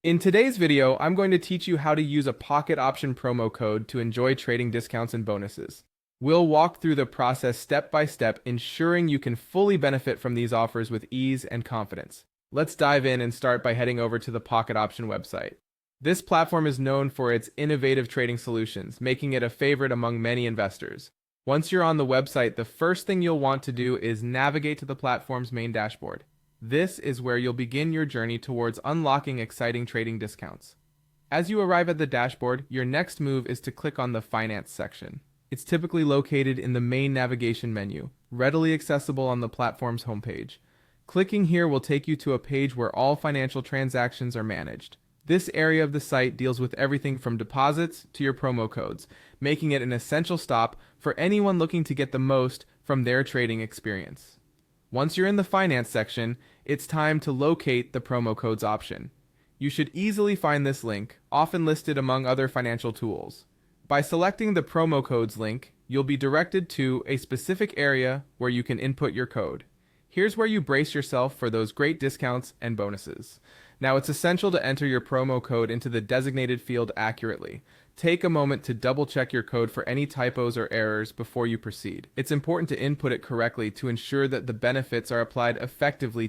In today's video, I'm going to teach you how to use a pocket option promo code to enjoy trading discounts and bonuses. We'll walk through the process step by step, ensuring you can fully benefit from these offers with ease and confidence. Let's dive in and start by heading over to the Pocket Option website. This platform is known for its innovative trading solutions, making it a favorite among many investors. Once you're on the website, the first thing you'll want to do is navigate to the platform's main dashboard. This is where you'll begin your journey towards unlocking exciting trading discounts. As you arrive at the dashboard, your next move is to click on the Finance section. It's typically located in the main navigation menu, readily accessible on the platform's homepage. Clicking here will take you to a page where all financial transactions are managed. This area of the site deals with everything from deposits to your promo codes, making it an essential stop for anyone looking to get the most from their trading experience. Once you're in the Finance section, it's time to locate the promo codes option. You should easily find this link, often listed among other financial tools. By selecting the promo codes link, you'll be directed to a specific area where you can input your code. Here's where you brace yourself for those great discounts and bonuses. Now, it's essential to enter your promo code into the designated field accurately. Take a moment to double check your code for any typos or errors before you proceed. It's important to input it correctly to ensure that the benefits are applied effectively